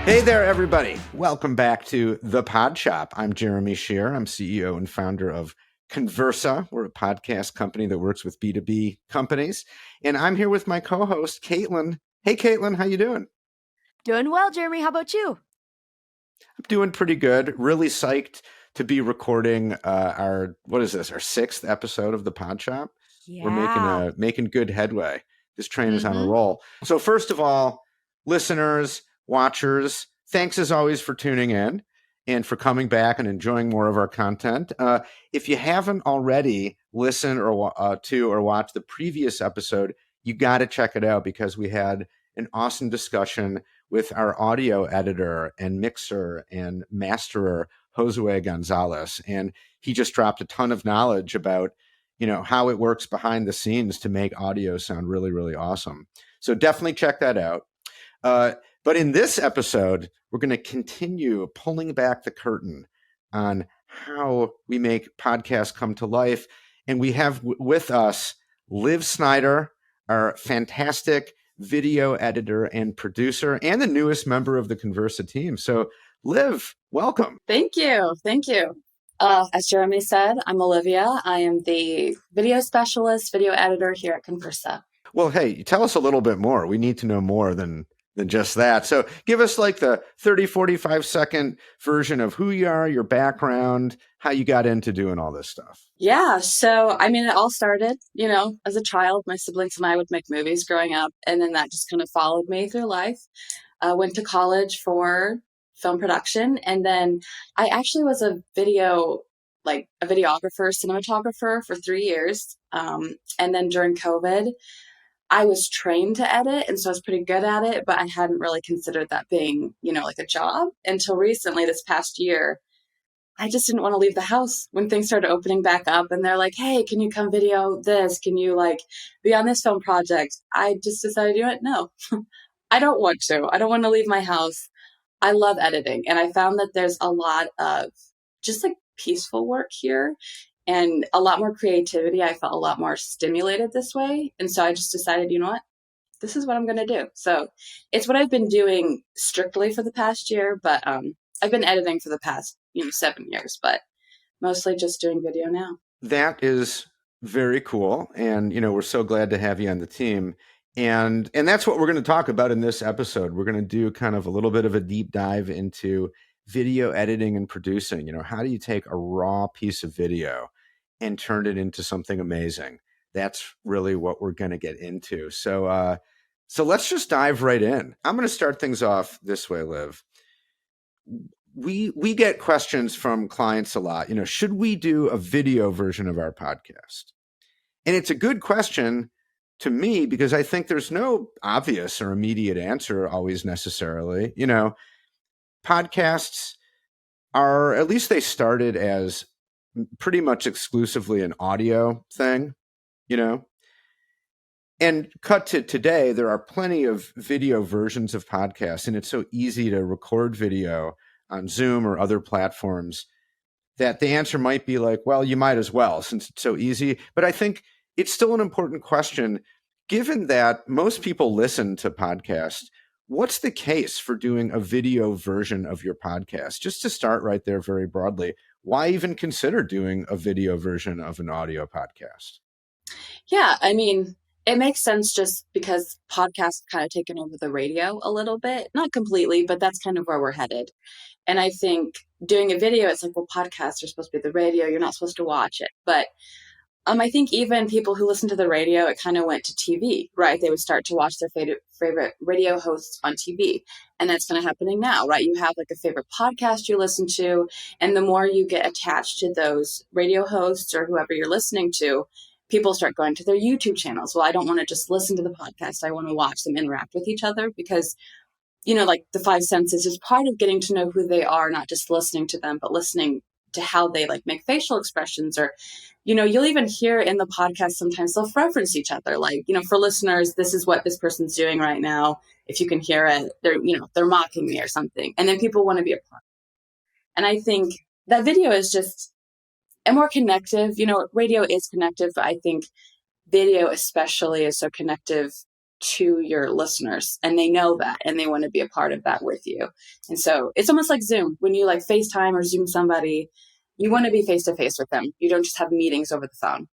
Hey there, everybody. Welcome back to The Pod Shop. I'm Jeremy Shear. I'm CEO and founder of Conversa. We're a podcast company that works with B2B companies. And I'm here with my co-host, Caitlin. Hey, Caitlin, how you doing? Doing well, Jeremy. How about you? I'm doing pretty good. Really psyched to be recording our sixth episode of The Pod Shop. Yeah. We're making good headway. This train is on a roll. So first of all, listeners, watchers, thanks as always for tuning in and for coming back and enjoying more of our content. If you haven't already listened to or watched the previous episode, you got to check it out because we had an awesome discussion with our audio editor and mixer and masterer, Josue Gonzalez. And he just dropped a ton of knowledge about, how it works behind the scenes to make audio sound really, really awesome. So definitely check that out. But in this episode, we're going to continue pulling back the curtain on how we make podcasts come to life. And we have with us Liv Snyder, our fantastic video editor and producer, and the newest member of the Conversa team. So, Liv, welcome. Thank you. As Jeremy said, I'm Olivia. I am the video specialist, video editor here at Conversa. Well, hey, tell us a little bit more. We need to know more than just that. So give us like the 30, 45 second version of who you are, your background, how you got into doing all this stuff. Yeah. So, it all started, as a child, my siblings and I would make movies growing up. And then that just kind of followed me through life. Went to college for film production. And then I actually was a videographer, cinematographer for 3 years. And then during COVID, I was trained to edit, and so I was pretty good at it, but I hadn't really considered that being, like a job until recently, this past year. I just didn't want to leave the house when things started opening back up, and they're like, hey, can you come video this? Can you be on this film project? I just decided, no, I don't want to. I don't want to leave my house. I love editing, and I found that there's a lot of just peaceful work here. And a lot more creativity. I felt a lot more stimulated this way. And so I just decided, this is what I'm going to do. So it's what I've been doing strictly for the past year, but I've been editing for the past 7 years, but mostly just doing video now. That is very cool. And, we're so glad to have you on the team. And that's what we're going to talk about in this episode. We're going to do kind of a little bit of a deep dive into video editing and producing. How do you take a raw piece of video and turn it into something amazing? That's really what we're going to get into. So let's just dive right in. I'm going to start things off this way, Liv. We get questions from clients a lot. Should we do a video version of our podcast? And it's a good question to me because I think there's no obvious or immediate answer always necessarily. Podcasts are, at least they started as pretty much exclusively an audio thing, and cut to today, there are plenty of video versions of podcasts, and it's so easy to record video on Zoom or other platforms that the answer might be like, well, you might as well since it's so easy. But I think it's still an important question, given that most people listen to podcasts. What's the case for doing a video version of your podcast? Just to start right there very broadly, why even consider doing a video version of an audio podcast? Yeah, it makes sense just because podcasts kind of taken over the radio a little bit. Not completely, but that's kind of where we're headed. And I think doing a video, it's like, well, podcasts are supposed to be the radio. You're not supposed to watch it. But I think even people who listen to the radio, it kind of went to TV, right? They would start to watch their favorite radio hosts on TV. And that's kind of happening now, right? You have a favorite podcast you listen to. And the more you get attached to those radio hosts or whoever you're listening to, people start going to their YouTube channels. Well, I don't want to just listen to the podcast. I want to watch them interact with each other because, the five senses is part of getting to know who they are, not just listening to them, but listening to how they make facial expressions or, you'll even hear in the podcast, sometimes they'll reference each other. For listeners, this is what this person's doing right now. If you can hear it, they're mocking me or something. And then people want to be a part. And I think that video is just a more connective, radio is connective, but I think video especially is so connective to your listeners, and they know that, and they want to be a part of that with you. And so it's almost like Zoom. When you like FaceTime or Zoom somebody, you want to be face to face with them. You don't just have meetings over the phone.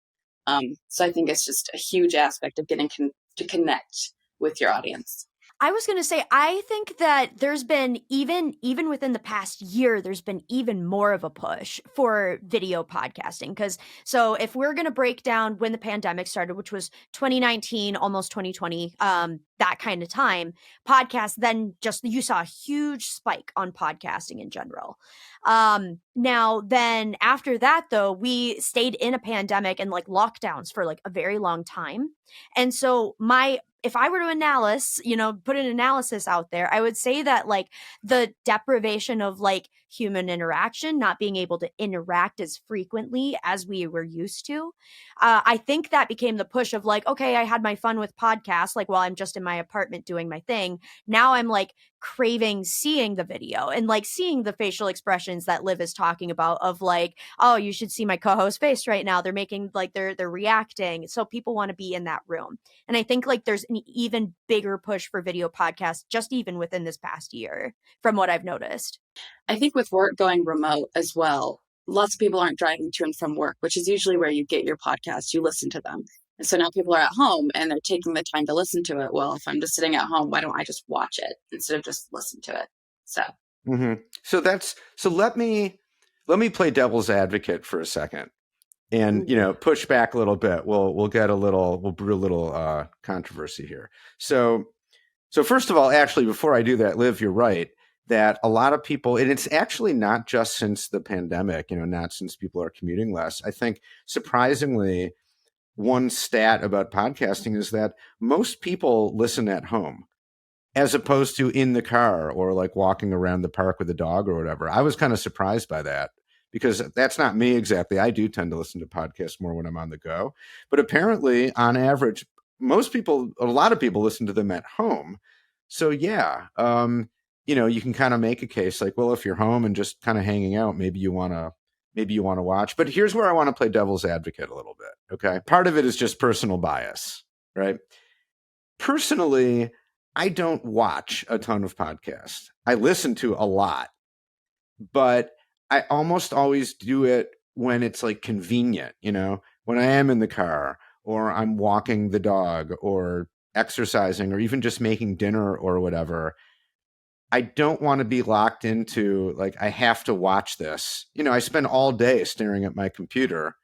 So I think it's just a huge aspect of getting to connect with your audience. I was going to say, I think that there's been even within the past year, there's been even more of a push for video podcasting. Because so if we're going to break down when the pandemic started, which was 2019, almost 2020, that kind of time, podcasts, then just you saw a huge spike on podcasting in general. Now, then after that, though, we stayed in a pandemic and like lockdowns for like a very long time. And so if I were to put an analysis out there, I would say that like the deprivation of like human interaction, not being able to interact as frequently as we were used to. I think that became the push of like, okay, I had my fun with podcasts, like while I'm just in my apartment doing my thing. Now I'm like craving seeing the video and like seeing the facial expressions that Liv is talking about of like, oh, you should see my co-host face right now. They're making like they're reacting. So people want to be in that room. And I think like there's an even bigger push for video podcasts just even within this past year from what I've noticed. I think with work going remote as well, lots of people aren't driving to and from work, which is usually where you get your podcasts, you listen to them. And so now people are at home and they're taking the time to listen to it. Well, if I'm just sitting at home, why don't I just watch it instead of just listen to it? So, so let me play devil's advocate for a second and, push back a little bit. We'll brew a little controversy here. So first of all, actually, before I do that, Liv, you're right that a lot of people, and it's actually not just since the pandemic, not since people are commuting less. I think surprisingly, one stat about podcasting is that most people listen at home as opposed to in the car or like walking around the park with a dog or whatever. I was kind of surprised by that because that's not me exactly. I do tend to listen to podcasts more when I'm on the go, but apparently on average, a lot of people listen to them at home. So yeah, you can kind of make a case like, well, if you're home and just kind of hanging out, maybe you want to watch. But here's where I want to play devil's advocate a little bit. Okay. Part of it is just personal bias, right? Personally, I don't watch a ton of podcasts. I listen to a lot, but I almost always do it when it's like convenient, when I am in the car or I'm walking the dog or exercising or even just making dinner or whatever. I don't want to be locked into like, I have to watch this. I spend all day staring at my computer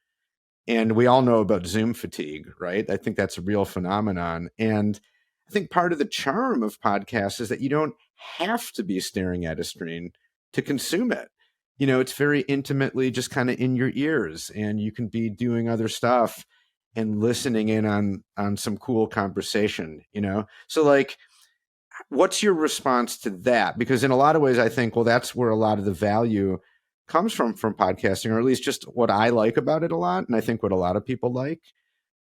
and we all know about Zoom fatigue, right? I think that's a real phenomenon. And I think part of the charm of podcasts is that you don't have to be staring at a screen to consume it. It's very intimately just kind of in your ears and you can be doing other stuff and listening in on some cool conversation, So like, what's your response to that? Because in a lot of ways, I think, well, that's where a lot of the value comes from podcasting, or at least just what I like about it a lot. And I think what a lot of people like.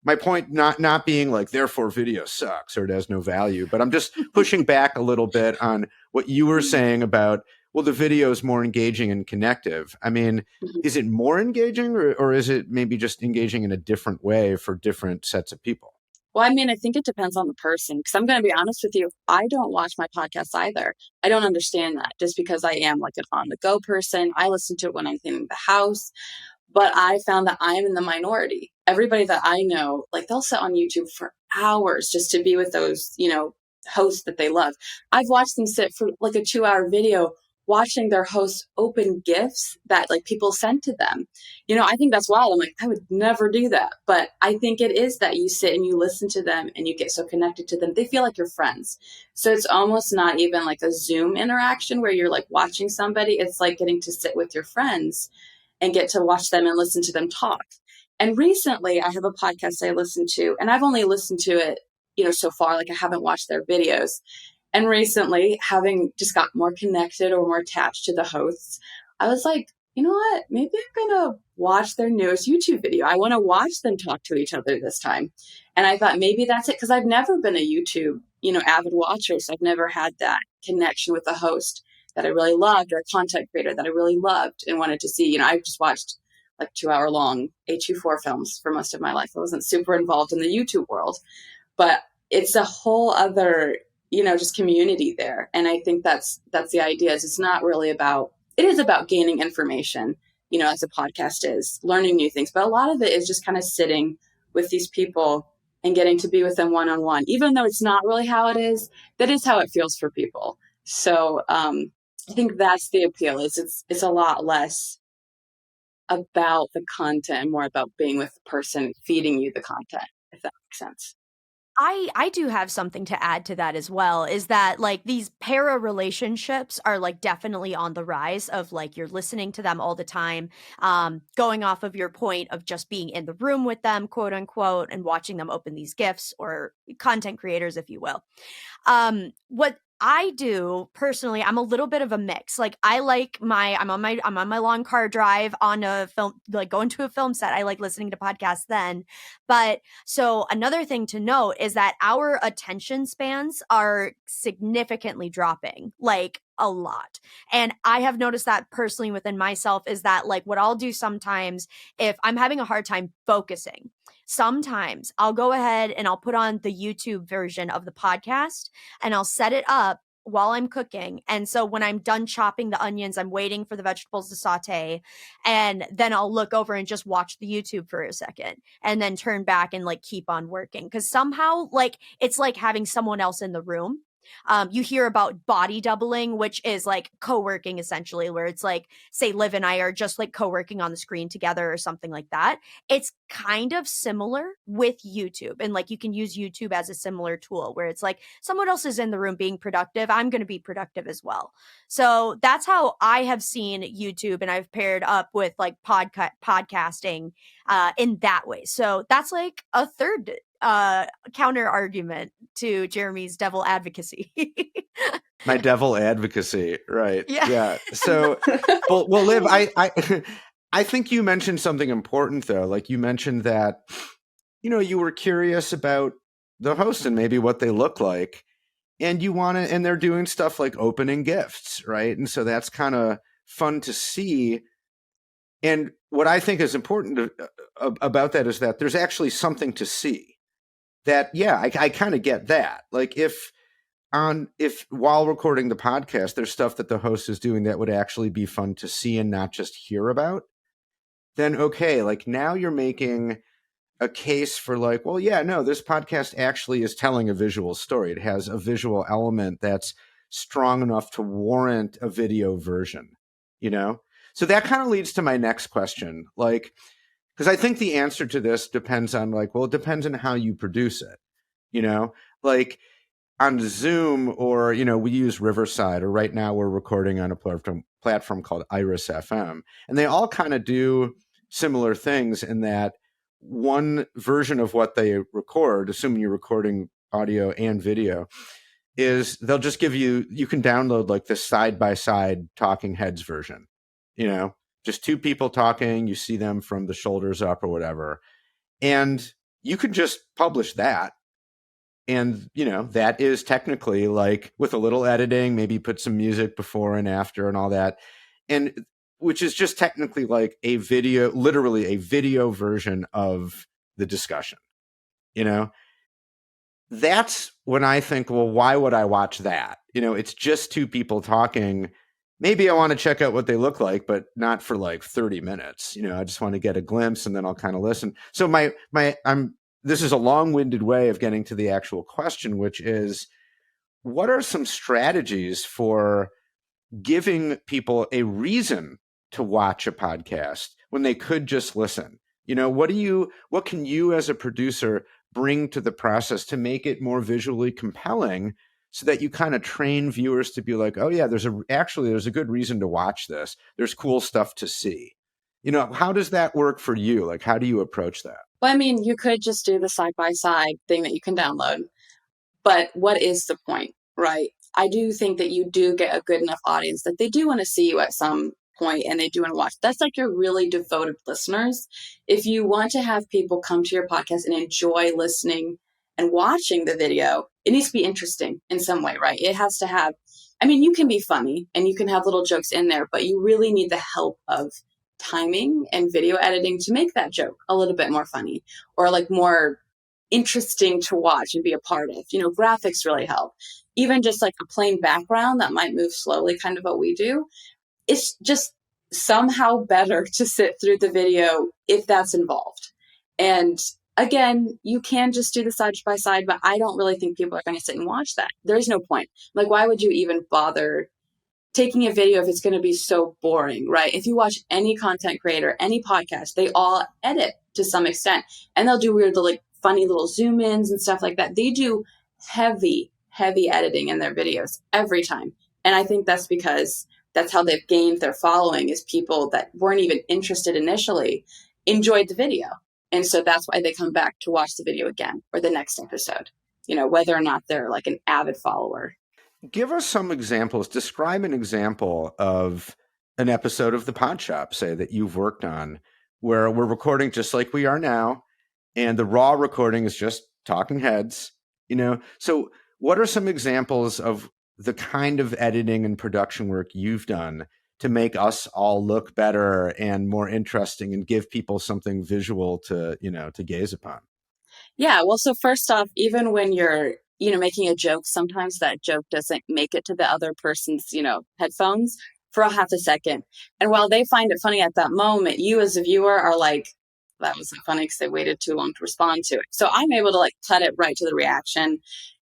My point not being like, therefore video sucks or it has no value, but I'm just pushing back a little bit on what you were saying about, well, the video is more engaging and connective. I mean, is it more engaging or is it maybe just engaging in a different way for different sets of people? Well, I mean, I think it depends on the person because I'm going to be honest with you. I don't watch my podcasts either. I don't understand that just because I am like an on the go person. I listen to it when I'm cleaning the house, but I found that I'm in the minority. Everybody that I know, like they'll sit on YouTube for hours just to be with those, hosts that they love. I've watched them sit for like a 2-hour video watching their hosts open gifts that like people send to them. I think that's wild. I'm like, I would never do that. But I think it is that you sit and you listen to them and you get so connected to them. They feel like you're friends. So it's almost not even like a Zoom interaction where you're like watching somebody. It's like getting to sit with your friends and get to watch them and listen to them talk. And recently I have a podcast I listen to, and I've only listened to it, so far, like I haven't watched their videos. And recently, having just got more connected or more attached to the hosts, I was like, you know what? Maybe I'm going to watch their newest YouTube video. I want to watch them talk to each other this time. And I thought maybe that's it because I've never been a YouTube, avid watcher. So I've never had that connection with a host that I really loved or a content creator that I really loved and wanted to see. I've just watched like 2-hour long A24 films for most of my life. I wasn't super involved in the YouTube world. But it's a whole other, just community there. And I think that's the idea. Is it's not really about, it is about gaining information, as a podcast is, learning new things. But a lot of it is just kind of sitting with these people and getting to be with them one-on-one, even though it's not really how it is. That is how it feels for people. So I think that's the appeal. It's a lot less about the content and more about being with the person feeding you the content, if that makes sense. I do have something to add to that as well, is that like these para relationships are like definitely on the rise of like you're listening to them all the time, going off of your point of just being in the room with them, quote unquote, and watching them open these gifts, or content creators, if you will. What I do personally, I'm a little bit of a mix. Like I'm on my long car drive on a film, like going to a film set. I like listening to podcasts then. But so another thing to note is that our attention spans are significantly dropping, like a lot. And I have noticed that personally within myself, is that like what I'll do sometimes if I'm having a hard time focusing, sometimes I'll go ahead and I'll put on the YouTube version of the podcast and I'll set it up while I'm cooking. And so when I'm done chopping the onions, I'm waiting for the vegetables to saute. And then I'll look over and just watch the YouTube for a second and then turn back and like keep on working. Cause somehow like it's like having someone else in the room. You hear about body doubling, which is like co-working essentially, where it's like, say Liv and I are just like co-working on the screen together or something like that. It's kind of similar with YouTube. And like you can use YouTube as a similar tool where it's like someone else is in the room being productive. I'm going to be productive as well. So that's how I have seen YouTube, and I've paired up with like podcasting in that way. So that's like a third counter argument to Jeremy's devil advocacy. My devil advocacy, right? Yeah. So, well, Liv, I think you mentioned something important though. Like you mentioned that, you were curious about the host and maybe what they look like, and and they're doing stuff like opening gifts, right? And so that's kind of fun to see. And what I think is important about that is that there's actually something to see. That, yeah, I kind of get that. Like if while recording the podcast, there's stuff that the host is doing that would actually be fun to see and not just hear about, then okay, like now you're making a case for like, well, yeah, no, this podcast actually is telling a visual story. It has a visual element that's strong enough to warrant a video version, So that kind of leads to my next question. Like, because I think the answer to this depends on like, well, it depends on how you produce it, like on Zoom or, we use Riverside, or right now we're recording on a platform called Iris FM. And they all kind of do similar things in that one version of what they record, assuming you're recording audio and video, is they'll just give you can download like this side-by-side talking heads version, just two people talking, you see them from the shoulders up or whatever. And you could just publish that. And, that is technically like with a little editing, maybe put some music before and after and all that. And which is just technically like a video, literally a video version of the discussion, That's when I think, well, why would I watch that? It's just two people talking. Maybe I want to check out what they look like, but not for like 30 minutes. I just want to get a glimpse and then I'll kind of listen. So this is a long-winded way of getting to the actual question, which is, what are some strategies for giving people a reason to watch a podcast when they could just listen? What can you as a producer bring to the process to make it more visually compelling, so that you kind of train viewers to be like, oh yeah, there's a good reason to watch this. There's cool stuff to see. How does that work for you? Like, how do you approach that? Well, I mean, you could just do the side-by-side thing that you can download. But what is the point, right? I do think that you do get a good enough audience that they do want to see you at some point and they do want to watch. That's like your really devoted listeners. If you want to have people come to your podcast and enjoy listening and watching the video, it needs to be interesting in some way, right? It has to have, you can be funny and you can have little jokes in there, but you really need the help of timing and video editing to make that joke a little bit more funny or like more interesting to watch and be a part of. Graphics really help. Even just like a plain background that might move slowly, kind of what we do. It's just somehow better to sit through the video if that's involved. And again, you can just do the side by side, but I don't really think people are going to sit and watch that. There's no point. Like, why would you even bother taking a video if it's going to be so boring, right? If you watch any content creator, any podcast, they all edit to some extent, and they'll do weird, like funny little zoom ins and stuff like that. They do heavy editing in their videos every time. And I think that's because that's how they've gained their following, is people that weren't even interested initially enjoyed the video. And so that's why they come back to watch the video again or the next episode, whether or not they're like an avid follower. Give us some examples. Describe an example of an episode of the Pod Shop, say, that you've worked on, where we're recording just like we are now, and the raw recording is just talking heads, So what are some examples of the kind of editing and production work you've done to make us all look better and more interesting and give people something visual to gaze upon? Yeah, well, so first off, even when you're making a joke, sometimes that joke doesn't make it to the other person's, headphones for a half a second. And while they find it funny at that moment, you as a viewer are like, that was funny because they waited too long to respond to it. So I'm able to like cut it right to the reaction.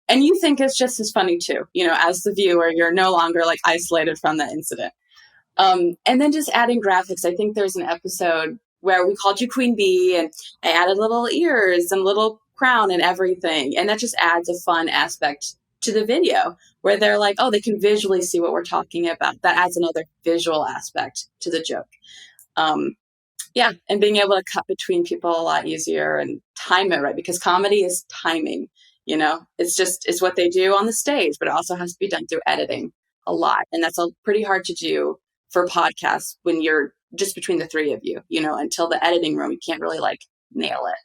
And you think it's just as funny too. As the viewer, you're no longer like isolated from that incident. And then just adding graphics. I think there's an episode where we called you Queen Bee, and I added little ears and little crown and everything. And that just adds a fun aspect to the video where they're like, oh, they can visually see what we're talking about. That adds another visual aspect to the joke. Yeah. And being able to cut between people a lot easier and time it right, because comedy is timing, it's what they do on the stage, but it also has to be done through editing a lot. And that's pretty hard to do for podcasts when you're just between the three of you, until the editing room, you can't really like nail it.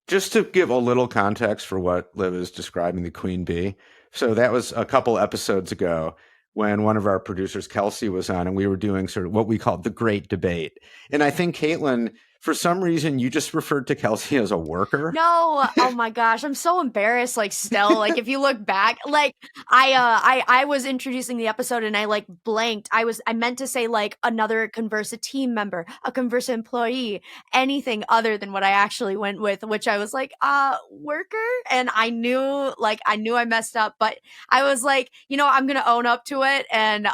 Just to give a little context for what Liv is describing, the Queen Bee. So that was a couple episodes ago when one of our producers, Kelsey, was on, and we were doing sort of what we called the Great Debate. And I think, Caitlin, for some reason, you just referred to Kelsey as a worker. No, oh my gosh, I'm so embarrassed. Like, still, like, if you look back, like, I was introducing the episode and I like blanked. I meant to say like another Conversa team member, a Conversa employee, anything other than what I actually went with, which I was like, worker. And I knew I messed up, but I was like, I'm gonna own up to it and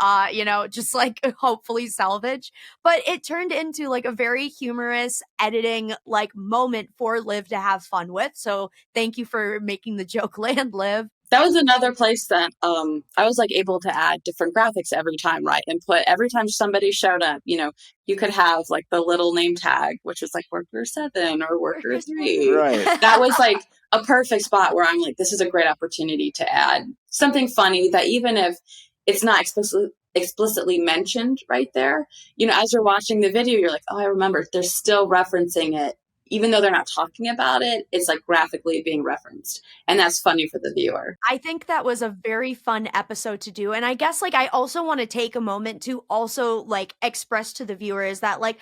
just like hopefully salvage. But it turned into like a very humorous editing like moment for Liv to have fun with. So thank you for making the joke land, Liv. That was another place that I was like able to add different graphics every time, right? And put every time somebody showed up, you could have like the little name tag, which was like worker 7 or worker 3. Right. That was like a perfect spot where I'm like, this is a great opportunity to add something funny that even if it's not explicitly mentioned right there, as you're watching the video, you're like, oh, I remember. They're still referencing it. Even though they're not talking about it, it's like graphically being referenced. And that's funny for the viewer. I think that was a very fun episode to do. And I guess like I also want to take a moment to also like express to the viewers that like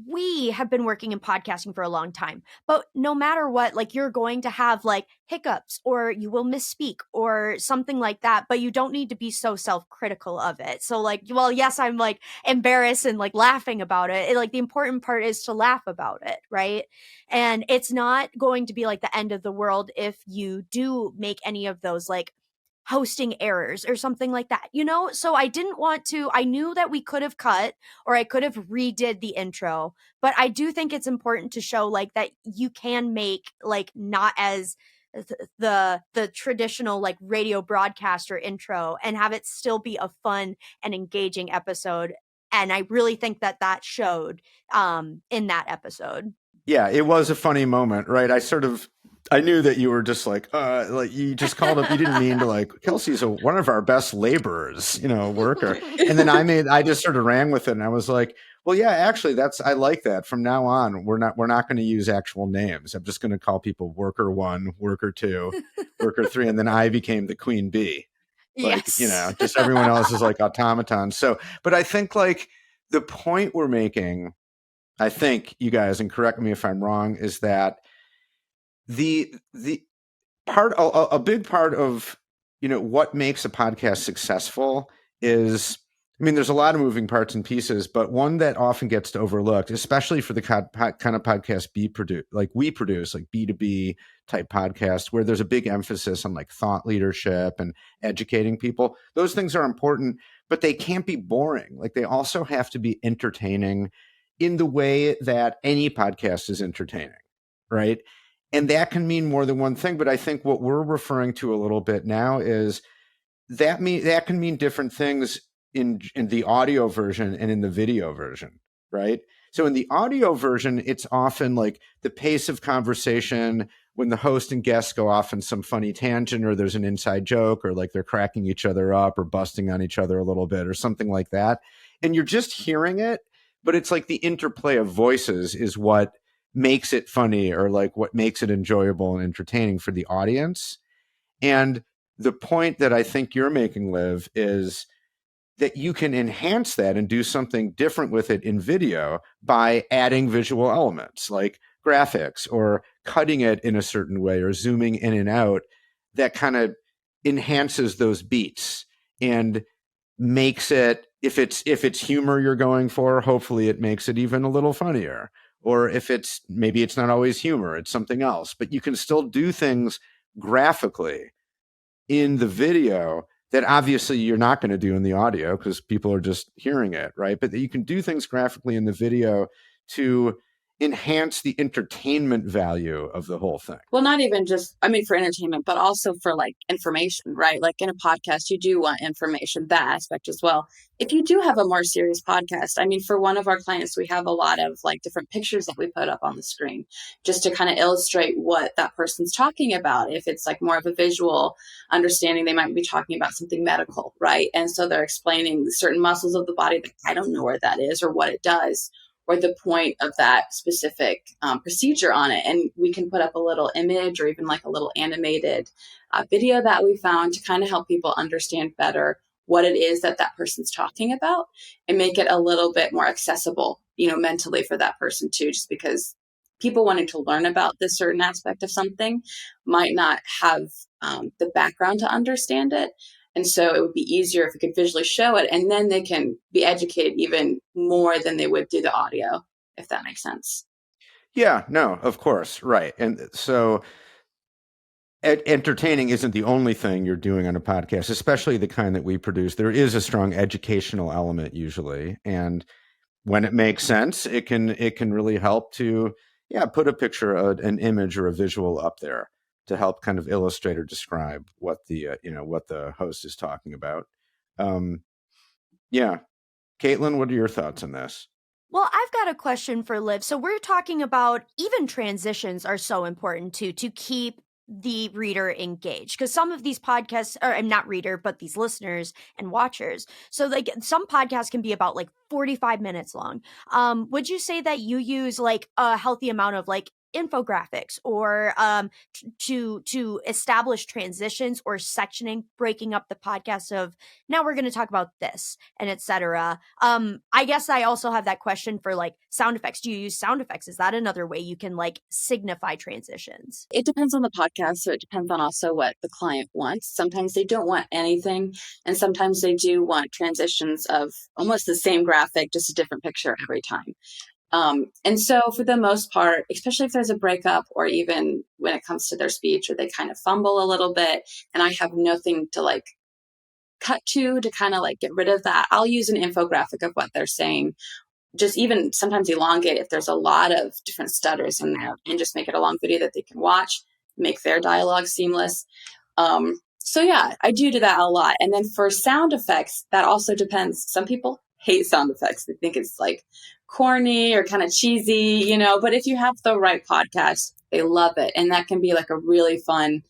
we have been working in podcasting for a long time, but no matter what, like you're going to have like hiccups or you will misspeak or something like that, but you don't need to be so self-critical of it. So like, well, yes, I'm like embarrassed and like laughing about it. Like the important part is to laugh about it, right? And it's not going to be like the end of the world if you do make any of those like hosting errors or something like that, So I didn't want to, I knew that we could have cut or I could have redid the intro, but I do think it's important to show like that you can make like not as the traditional like radio broadcaster intro and have it still be a fun and engaging episode. And I really think that showed in that episode. Yeah, it was a funny moment, right? I knew that you were just like you just called up. You didn't mean to like, Kelsey's one of our best laborers, worker. And then I just sort of ran with it, and I was like, well, yeah, actually, I like that. From now on, we're not going to use actual names. I'm just going to call people worker 1, worker 2, worker 3, and then I became the Queen Bee. Like, yes. Just everyone else is like automatons. So, but I think like the point we're making, I think you guys, and correct me if I'm wrong, is that the a big part of, what makes a podcast successful is, I mean, there's a lot of moving parts and pieces, but one that often gets overlooked, especially for the kind of podcast we produce, like B2B type podcasts, where there's a big emphasis on like thought leadership and educating people. Those things are important, but they can't be boring. Like, they also have to be entertaining in the way that any podcast is entertaining, right? And that can mean more than one thing. But I think what we're referring to a little bit now is that can mean different things in the audio version and in the video version, right? So in the audio version, it's often like the pace of conversation when the host and guests go off in some funny tangent, or there's an inside joke, or like they're cracking each other up or busting on each other a little bit or something like that. And you're just hearing it, but it's like the interplay of voices is what makes it funny, or like what makes it enjoyable and entertaining for the audience. And the point that I think you're making, Liv, is that you can enhance that and do something different with it in video by adding visual elements like graphics, or cutting it in a certain way, or zooming in and out, that kind of enhances those beats and makes it, if it's humor you're going for, hopefully it makes it even a little funnier. Or if maybe it's not always humor, it's something else, but you can still do things graphically in the video that obviously you're not going to do in the audio because people are just hearing it, right? But that you can do things graphically in the video to enhance the entertainment value of the whole thing. Well, not even just, for entertainment, but also for like information, right? Like in a podcast, you do want information, that aspect as well. If you do have a more serious podcast, for one of our clients, we have a lot of like different pictures that we put up on the screen just to kind of illustrate what that person's talking about. If it's like more of a visual understanding, they might be talking about something medical, right? And so they're explaining certain muscles of the body that I don't know where that is or what it does, or the point of that specific procedure on it. And we can put up a little image or even like a little animated video that we found to kind of help people understand better what it is that that person's talking about, and make it a little bit more accessible, mentally for that person too, just because people wanting to learn about this certain aspect of something might not have the background to understand it. And so it would be easier if we could visually show it, and then they can be educated even more than they would do the audio, if that makes sense. Yeah, no, of course. Right. And so entertaining isn't the only thing you're doing on a podcast, especially the kind that we produce. There is a strong educational element usually. And when it makes sense, it can really help to, put a picture, an image or a visual up there to help kind of illustrate or describe what the what the host is talking about. Caitlin, what are your thoughts on this? Well, I've got a question for Liv. So we're talking about even transitions are so important to keep the reader engaged, because some of these podcasts are, I'm not reader, but these listeners and watchers. So like some podcasts can be about like 45 minutes long. Would you say that you use like a healthy amount of like infographics or to establish transitions or sectioning, breaking up the podcast of now we're going to talk about this and etc. I guess I also have that question for like sound effects. Do you use sound effects? Is that another way you can like signify transitions? It depends on the podcast, so it depends on also what the client wants. Sometimes they don't want anything, and sometimes they do want transitions of almost the same graphic, just a different picture every time. And so for the most part, especially if there's a breakup, or even when it comes to their speech, or they kind of fumble a little bit and I have nothing to like cut to kind of like get rid of that, I'll use an infographic of what they're saying. Just even sometimes elongate if there's a lot of different stutters in there, and just make it a long video that they can watch, make their dialogue seamless. So yeah, I do that a lot. And then for sound effects, that also depends. Some people hate sound effects. They think it's like corny or kind of cheesy, but if you have the right podcast, they love it. And that can be like a really fun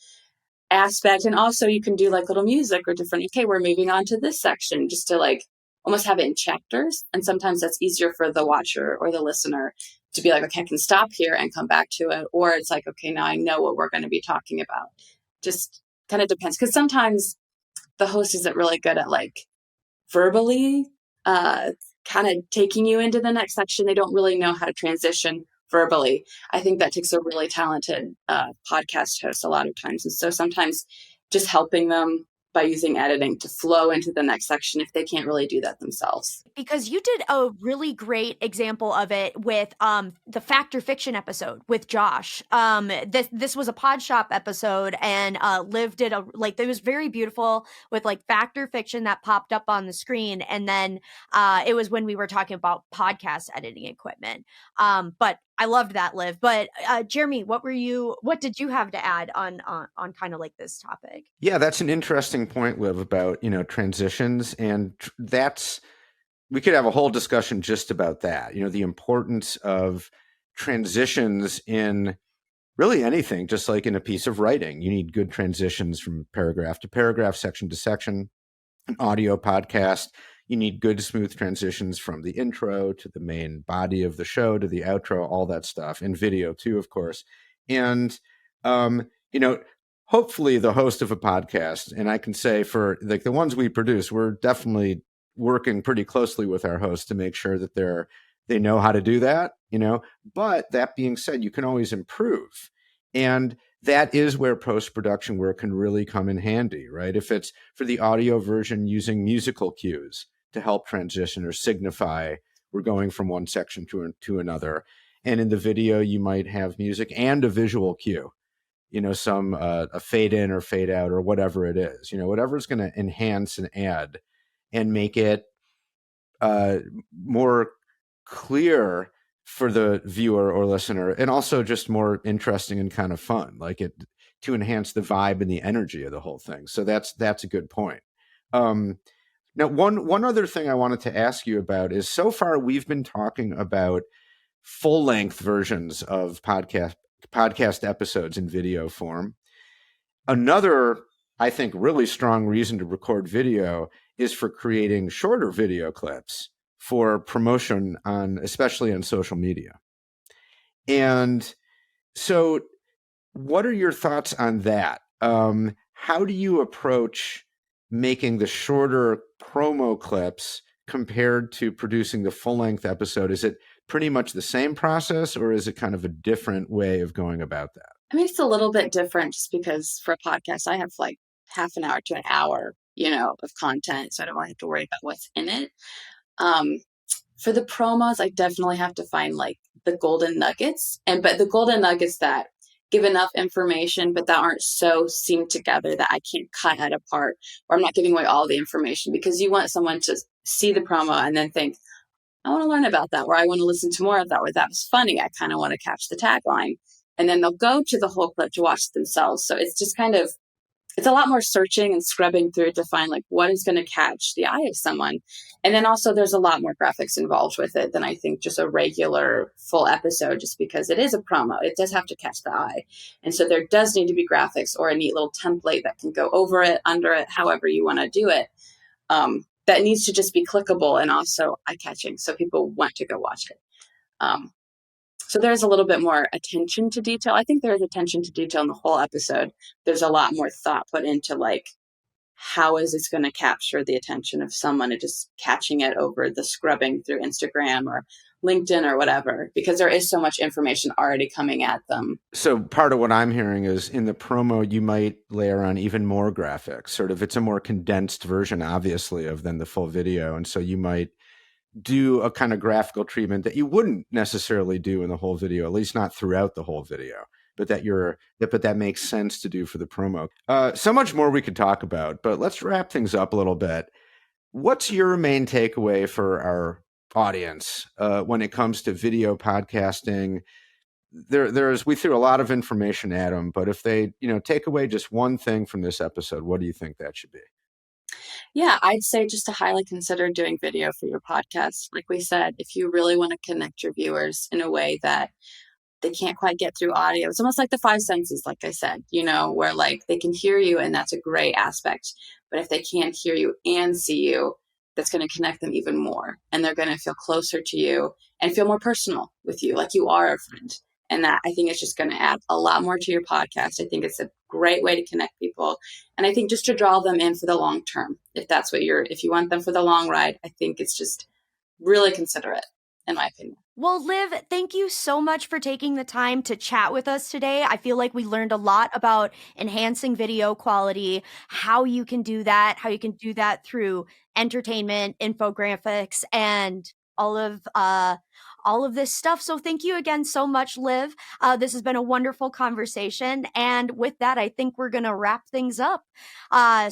aspect. And also you can do like little music or different, okay, we're moving on to this section, just to like almost have it in chapters. And sometimes that's easier for the watcher or the listener to be like, okay, I can stop here and come back to it. Or it's like, okay, now I know what we're going to be talking about. Just kind of depends. Because sometimes the host isn't really good at like verbally kind of taking you into the next section. They don't really know how to transition verbally. I think that takes a really talented podcast host a lot of times. And so sometimes just helping them by using editing to flow into the next section if they can't really do that themselves. Because you did a really great example of it with the Fact or Fiction episode with Josh. This was a Pod Shop episode, and Liv did it was very beautiful with like Fact or Fiction that popped up on the screen, and then it was when we were talking about podcast editing equipment. But I loved that, Liv. But Jeremy, what did you have to add on kind of like this topic? Yeah, that's an interesting point, Liv, about, transitions. And we could have a whole discussion just about that, the importance of transitions in really anything, just like in a piece of writing. You need good transitions from paragraph to paragraph, section to section. An audio podcast, you need good, smooth transitions from the intro to the main body of the show to the outro, all that stuff. And video too, of course. And, hopefully the host of a podcast, and I can say for like the ones we produce, we're definitely working pretty closely with our hosts to make sure that they know how to do that, But that being said, you can always improve. And that is where post-production work can really come in handy, right? If it's for the audio version, using musical cues to help transition or signify we're going from one section to another. And in the video, you might have music and a visual cue, some a fade in or fade out or whatever it is, whatever's going to enhance and add and make it more clear for the viewer or listener, and also just more interesting and kind of fun, like it to enhance the vibe and the energy of the whole thing. So that's a good point. Now, one other thing I wanted to ask you about is, so far we've been talking about full length versions of podcast episodes in video form. Another, I think, really strong reason to record video is for creating shorter video clips for promotion especially on social media. And so what are your thoughts on that? How do you approach making the shorter promo clips compared to producing the full-length episode? Is it pretty much the same process, or is it kind of a different way of going about that? I mean, it's a little bit different just because for a podcast, I have like half an hour to an hour, of content. So I don't really have to worry about what's in it. For the promos, I definitely have to find like the golden nuggets, but the golden nuggets that give enough information, but that aren't so seamed together that I can't cut it apart, or I'm not giving away all the information, because you want someone to see the promo and then think, I want to learn about that, or I want to listen to more of that, or that was funny. I kind of want to catch the tagline. And then they'll go to the whole clip to watch it themselves. So it's just it's a lot more searching and scrubbing through to find like what is going to catch the eye of someone. And then also there's a lot more graphics involved with it than I think just a regular full episode, just because it is a promo. It does have to catch the eye. And so there does need to be graphics or a neat little template that can go over it, under it, however you want to do it. That needs to just be clickable and also eye-catching so people want to go watch it. So there's a little bit more attention to detail. I think there's attention to detail in the whole episode. There's a lot more thought put into like, how is this going to capture the attention of someone, and just catching it over the scrubbing through Instagram or LinkedIn or whatever, because there is so much information already coming at them. So part of what I'm hearing is in the promo, you might layer on even more graphics. Sort of, it's a more condensed version, obviously, than the full video. And so you might do a kind of graphical treatment that you wouldn't necessarily do in the whole video, at least not throughout the whole video, but that makes sense to do for the promo. So much more we could talk about, but let's wrap things up a little bit. What's your main takeaway for our audience when it comes to video podcasting? We threw a lot of information at them, but if they, take away just one thing from this episode, what do you think that should be? Yeah, I'd say just to highly consider doing video for your podcast. Like we said, if you really want to connect your viewers in a way that they can't quite get through audio, it's almost like the five senses, like I said, where like they can hear you and that's a great aspect. But if they can't hear you and see you, that's going to connect them even more. And they're going to feel closer to you and feel more personal with you, like you are a friend. And that, I think, it's just going to add a lot more to your podcast. I think it's a great way to connect people. And I think just to draw them in for the long term, if you want them for the long ride, I think it's just really considerate, in my opinion. Well, Liv, thank you so much for taking the time to chat with us today. I feel like we learned a lot about enhancing video quality, how you can do that through entertainment, infographics, and all of this stuff. So thank you again so much, Liv. This has been a wonderful conversation. And with that, I think we're going to wrap things up.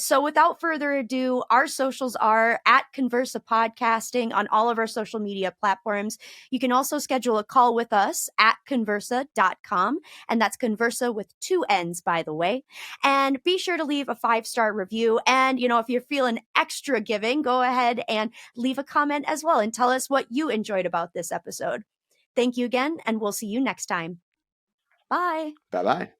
So without further ado, our socials are at Conversa Podcasting on all of our social media platforms. You can also schedule a call with us at conversa.com. And that's Conversa with 2 N's, by the way. And be sure to leave a 5-star review. And, if you're feeling extra giving, go ahead and leave a comment as well and tell us what you enjoyed about this episode. Thank you again, and we'll see you next time. Bye. Bye-bye.